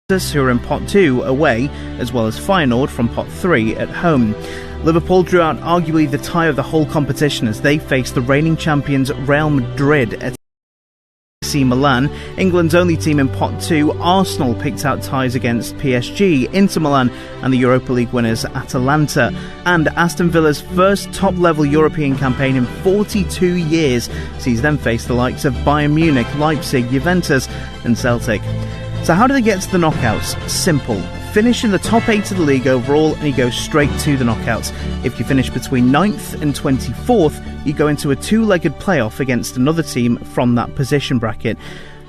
who are in Pot 2 away, as well as Feyenoord from Pot 3 at home. Liverpool drew out arguably the tie of the whole competition as they faced the reigning champions Real Madrid at AC Milan. England's only team in Pot 2, Arsenal, picked out ties against PSG, Inter Milan and the Europa League winners Atalanta. And Aston Villa's first top-level European campaign in 42 years sees them face the likes of Bayern Munich, Leipzig, Juventus and Celtic. So how do they get to the knockouts? Simple. Finish in the top 8 of the league overall and you go straight to the knockouts. If you finish between 9th and 24th, you go into a two-legged playoff against another team from that position bracket.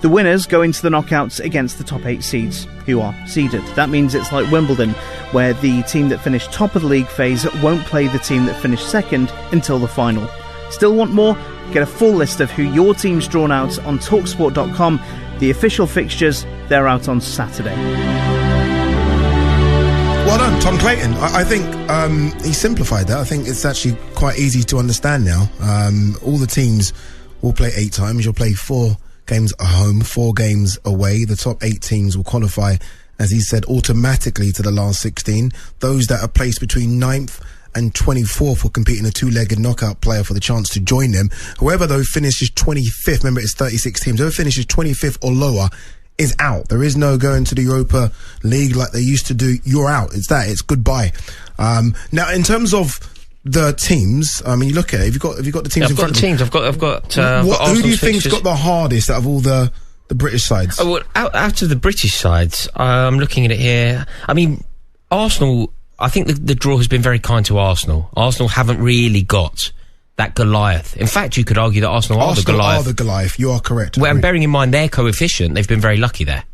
The winners go into the knockouts against the top 8 seeds, who are seeded. That means it's like Wimbledon, where the team that finished top of the league phase won't play the team that finished second until the final. Still want more? Get a full list of who your team's drawn out on talksport.com. The official fixtures, they're out on Saturday. Well done, Tom Clayton. I think he simplified that. I think it's actually quite easy to understand now. All the teams will play 8 times. You'll play 4 games at home, 4 games away. The top 8 teams will qualify, as he said, automatically to the last 16. Those that are placed between 9th and 24th will compete in a two-legged knockout player for the chance to join them. Whoever, though, finishes 25th, remember it's 36 teams, whoever finishes 25th or lower is out. There is no going to the Europa League like they used to do. You're out. It's that. It's goodbye. Now, in terms of the teams, I mean, you look at it. Have you got the teams in front of you? I've got who do you think's got the hardest out of all the British sides? Oh, well, out of the British sides, I'm looking at it here. I mean, Arsenal, I think the draw has been very kind to Arsenal. Arsenal haven't really got that Goliath. In fact, you could argue that Arsenal are the Goliath. You are correct. Well, and bearing in mind their coefficient, they've been very lucky there.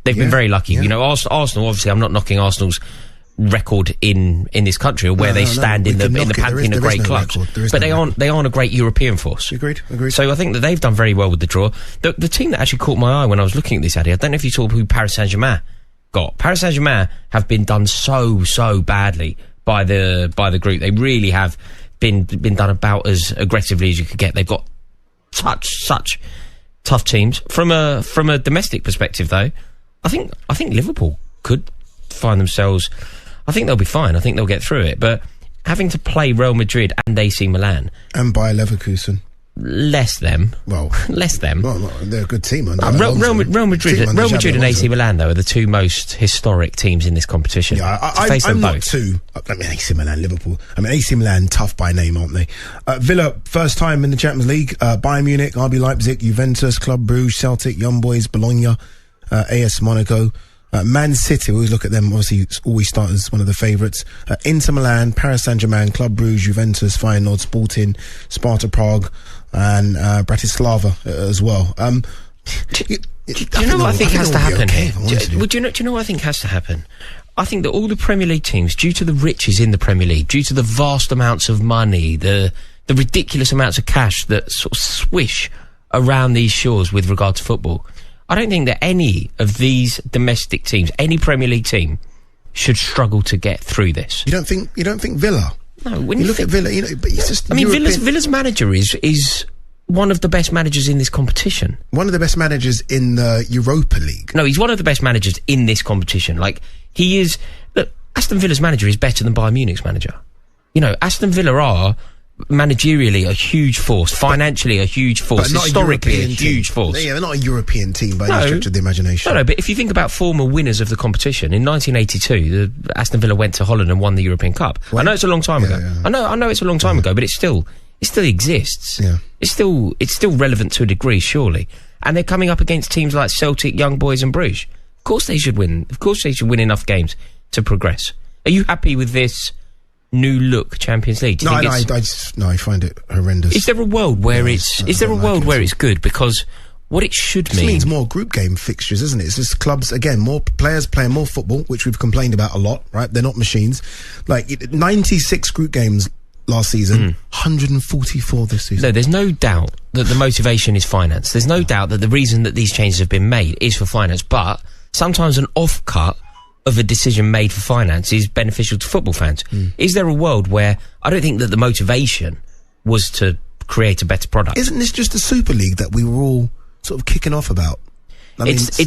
They've been very lucky. Yeah. You know, Arsenal, obviously, I'm not knocking Arsenal's record in this country or where they stand in the pantheon of great clubs. But they aren't a great European force. Agreed. So I think that they've done very well with the draw. The team that actually caught my eye when I was looking at this, Addy, I don't know if you saw who Paris Saint-Germain got. Paris Saint-Germain have been done so badly by the group. They really have been done about as aggressively as you could get. They've got such tough teams. From a domestic perspective, though, I think Liverpool could find themselves. I think they'll be fine. I think they'll get through it. But having to play Real Madrid and AC Milan and Bayer Leverkusen. Less them. Well, they're a good team. Real Madrid and AC Milan, though, are the two most historic teams in this competition. Yeah, I'm not too. I mean, AC Milan, Liverpool. I mean, AC Milan, tough by name, aren't they? Villa, first time in the Champions League. Bayern Munich, RB Leipzig, Juventus, Club Brugge, Celtic, Young Boys, Bologna, AS Monaco. Man City, we always look at them, obviously always start as one of the favourites. Inter Milan, Paris Saint-Germain, Club Brugge, Juventus, Feyenoord, Sporting, Sparta Prague and Bratislava as well. Do you know what I think has to happen here? Do you know what I think has to happen? I think that all the Premier League teams, due to the riches in the Premier League, due to the vast amounts of money, the ridiculous amounts of cash that sort of swish around these shores with regard to football, I don't think that any of these domestic teams, any Premier League team, should struggle to get through this. You don't think Villa? No, when you look at Villa, but it's just. I mean, Villa's manager is one of the best managers in this competition. One of the best managers in the Europa League. No, he's one of the best managers in this competition. Like, he is. Look, Aston Villa's manager is better than Bayern Munich's manager. You know, Aston Villa are managerially a huge force, financially a huge force, historically a huge force. Yeah, they're not a European team by any stretch of the imagination. No, but if you think about former winners of the competition, in 1982, Aston Villa went to Holland and won the European Cup. I know it's a long time ago. Yeah. I know it's a long time ago, but it still exists. Yeah. It's still relevant to a degree, surely. And they're coming up against teams like Celtic, Young Boys and Bruges. Of course they should win. Of course they should win enough games to progress. Are you happy with this new look Champions League? I find it horrendous. Is there a world where it's good? Because what it should mean means more group game fixtures, isn't it? It's just clubs, again, more players playing more football, which we've complained about a lot, right? They're not machines. Like 96 group games last season, 144 this season. No, there's no doubt that the motivation is finance. There's no doubt that the reason that these changes have been made is for finance, but sometimes an off-cut of a decision made for finance is beneficial to football fans. Is there a world where I don't think that the motivation was to create a better product? Isn't this just a Super League that we were all sort of kicking off about? I mean,